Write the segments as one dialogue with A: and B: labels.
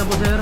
A: na po, sir.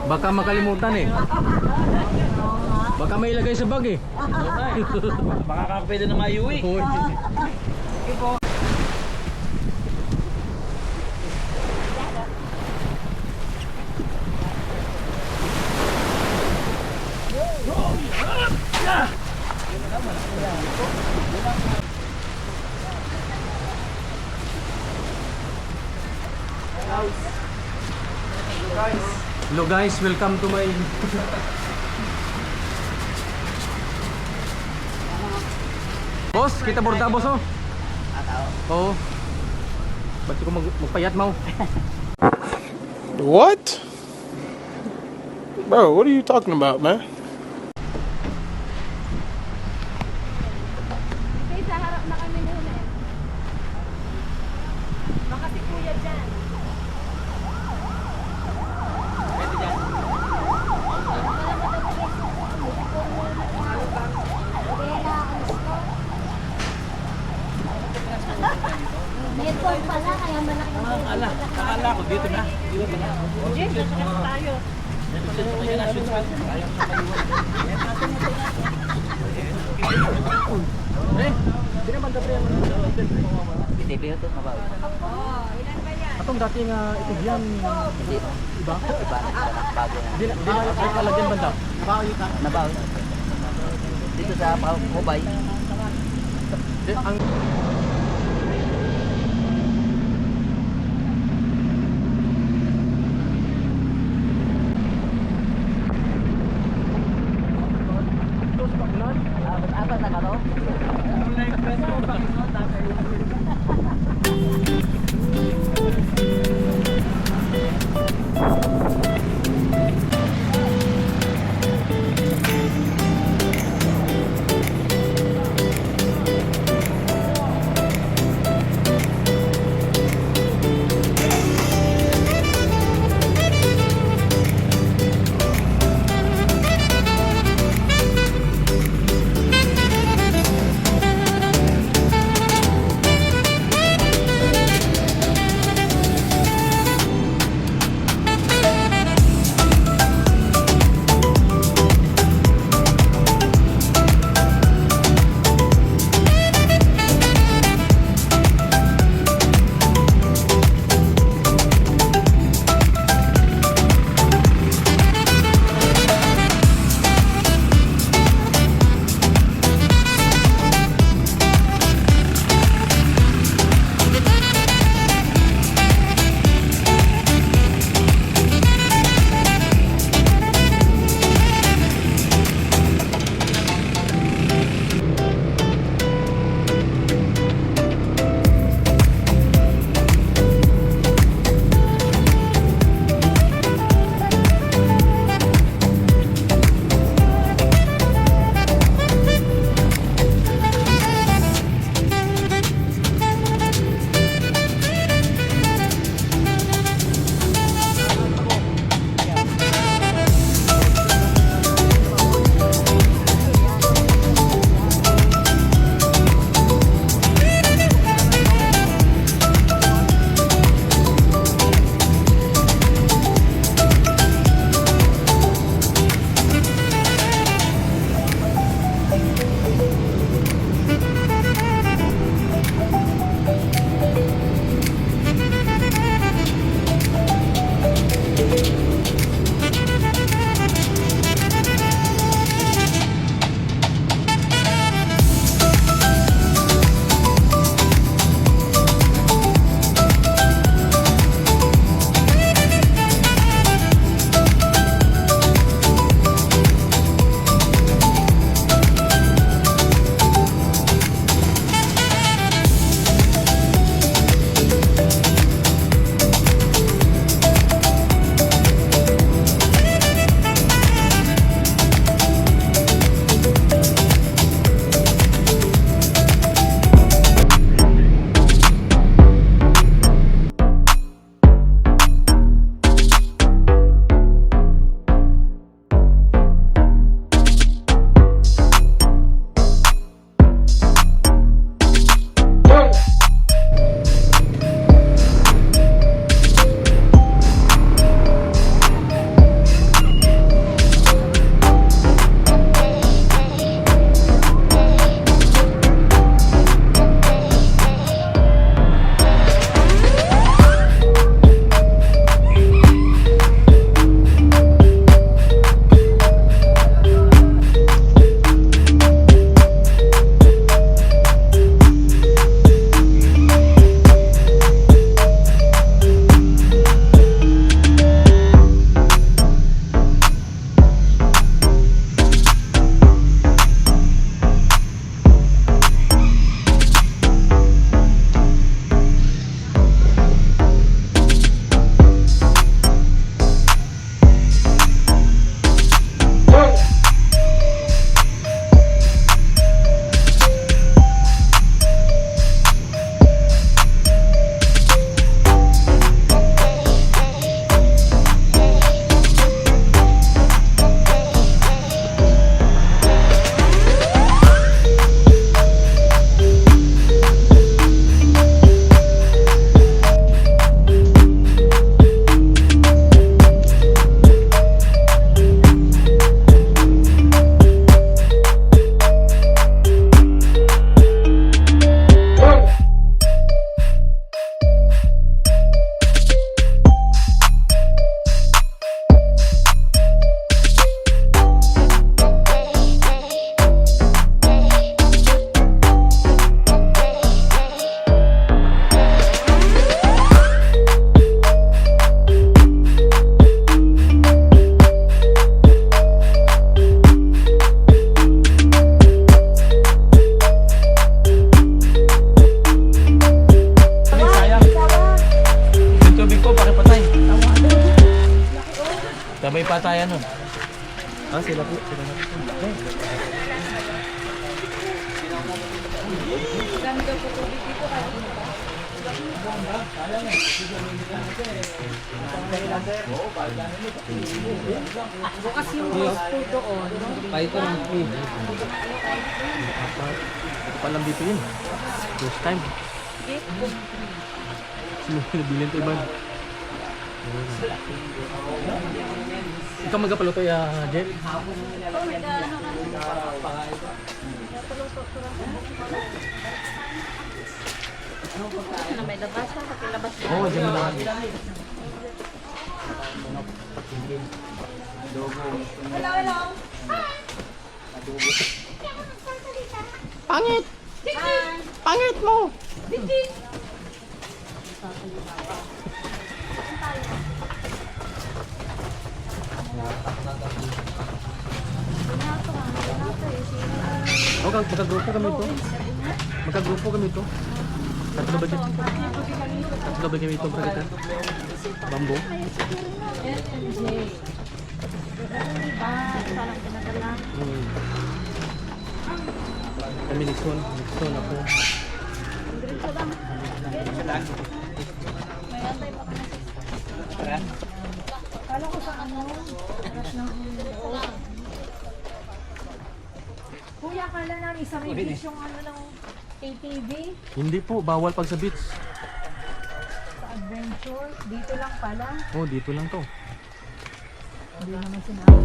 A: Baka makalimutan eh. Baka may ilagay sa bag eh.
B: Baka kakapwede na maiuwi. Sige po.
A: Hello guys, welcome to my Boss, kita borda boss oh. Oo. Ba't ko magpayat mo?
C: What? Bro, what are you talking about, man?
D: Okay, sa harap na kami muna eh. Baka si kuya dyan. Network pala, kaya malaki ang
B: Akala ko dito na. Dito na.
D: Jim, nasakit tayo.
B: ITB ito, mabawi.
D: Ilan ba yan?
A: Atong dating itigyan
B: Hindi.
A: iba?
B: Iba na bago na.
A: Di na ay kalagyan banda.
B: Nabawi. Dito sa Mobay.
A: Ang
B: Apat na kano? kaya nun.
A: Ah, sila po. Sila na po.
D: Dami daw po tubig dito kanina. Bukas yung gusto doon.
A: Ito palang dito yun. First time. Sino pinabilin ito iba? Ikaw magpaluto ya, Jen?
D: Na may labas na, pakilabas na.
A: Oo, dyan mo lang. Pangit! Pangit mo! Okay, magkagrupo kami ito. Magkagrupo kami ito. Tatlo ba dyan? Tatlo ba kami ito, Bragatan? Bambo? Kami Nixon ako.
D: Kala ko sa ano, alas ng Kuya, kala namin sa may beach yung ano ng ATV
A: Hindi po, bawal pag sa beach.
D: sa adventure. Dito lang pala.
A: Oh, dito lang to.
D: Hindi naman sinabi ko.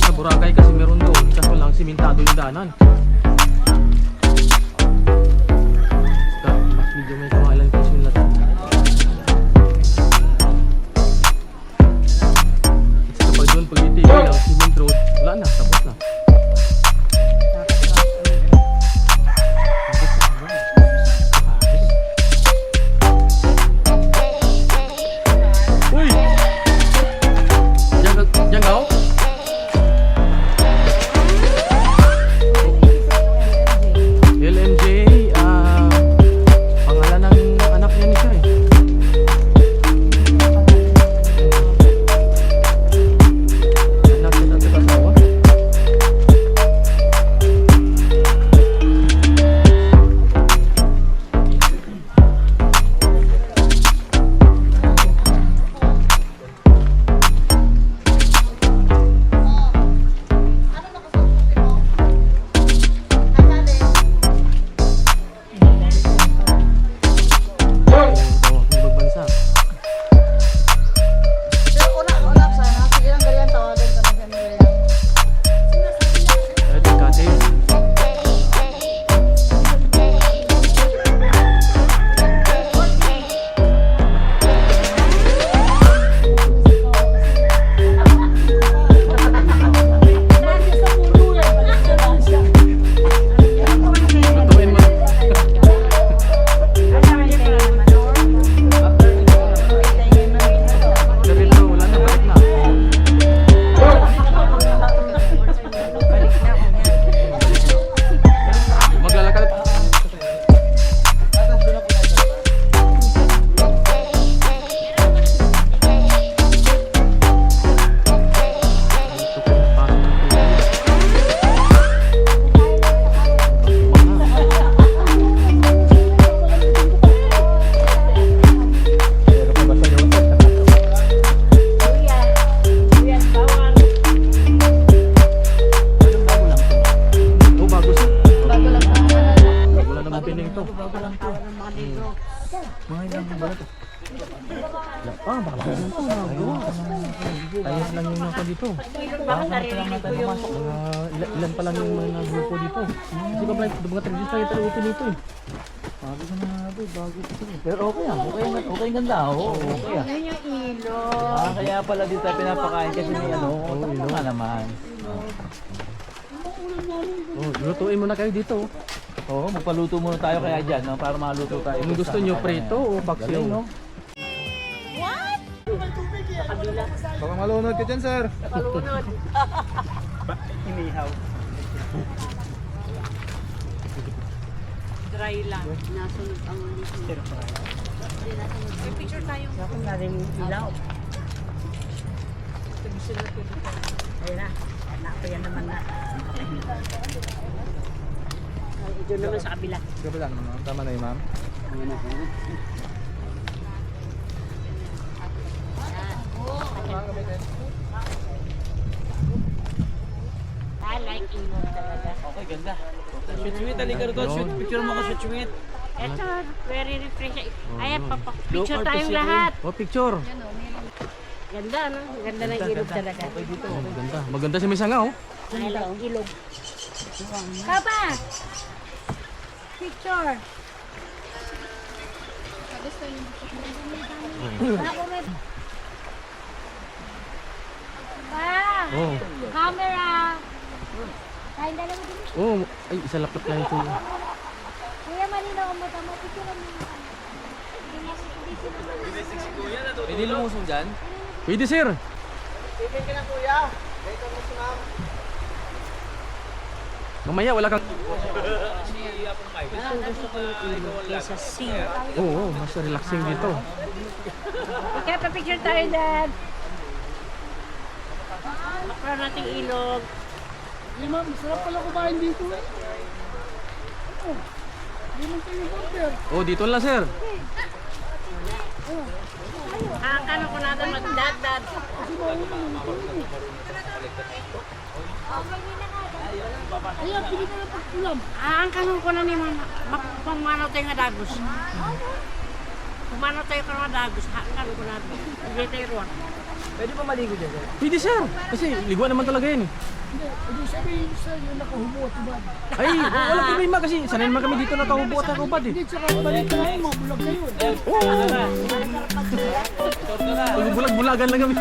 A: Sa Boracay kasi meron doon, kaso lang simentado yung daanan. Mas medyo may kamahalan kasi yung lahat. Kapag doon, pag itigil ang cement road, wala na, tapos na. Uy! Diyan ka, oh? LMJ, pangalan ng anak niya ni siya eh. Anak niya at asawa. Tawag ng ibang bansa. Ay, Tecate yun. Lutuin mo. Sabi mo, wala na, balik na. Maglalakad. Ito po yung pasok ng tubig. Oh, bago siya. Wala namang pining to. Mga ilang ba ito? Ah, baka lang ito. Ayos lang yung nasa dito. Ilan pa lang yung mga grupo dito. Kasi ba mga tradisyon tayo taluto dito eh.
B: Bago ka na nga bago ito. Pero okay ah, okay ganda. Oo, okay ah.
D: Yun yung ilo.
B: Kaya pala dito tayo pinapakain kasi may ano, tama nga naman.
A: Oh, lutuin muna kayo dito.
B: Oo, magpaluto muna tayo kaya dyan, no? Para maluto tayo.
A: Kung gusto nyo prito o paksiw.
B: Galing, no?
A: Baka malunod ka dyan, sir.
B: Inihaw.
D: Dry lang. Nasunod ang may picture tayo. Ako na rin ilaw.
C: sunod ko dito. Ayun na. Yan naman na. Doon naman sa kabila.
A: Kabila naman, ma'am. Tama na yun, ma'am.
C: I like ilog talaga.
B: Okay, ganda. Shoot-shoot, halika rito. Shoot, picture mo ako, shoot-shoot.
C: Ito, very refreshing. Ayan,
B: Low
C: picture
B: carpet
C: tayong
B: siya,
C: lahat.
A: Oh, picture.
C: Ganda, no? Ganda ng ilog talaga.
B: Okay dito.
A: Oh, maganda. Maganda si Misanga, oh.
C: I like ilog. Papa! Picture! Ako rin. Pa!
A: Oh.
C: Camera! Kain dalawa din.
A: Oh, ay, isa laptop na ito.
C: Kuya, malinaw ang mata mo. Picture mo.
B: Pwede lumusong dyan?
A: Pwede, sir. Mamaya, wala kang...
C: Gusto ko ng ilog kesa sea.
A: Oo, mas relaxing dito.
C: Kaya pa-picture tayo, Dad. Makra nating ilog.
E: Ma'am, sarap pala kumain dito eh. Oh, hindi man kayo burger.
A: Oh, dito lang, sir.
C: Akala ko natin mag-dad-dad.
E: Ayan, pili ka na pagkulam.
C: Ang kanon ko na ni Mama, pangmanaw tayo nga dagos. Pumanaw tayo ka nga dagos, ang kanon ko natin. Hindi tayo ruwan.
B: Pwede pa maligo dyan, sir?
A: Pwede, sir. Kasi liguan naman talaga yun.
E: Hindi, hindi sabihin sa iyo nakahubo at ibad.
A: Ay, wala problema kasi sanay naman kami dito nakaubo at nakubad eh.
E: Hindi, tsaka balita na yung mga bulag kayo.
A: Oo. Bulag-bulagan lang kami.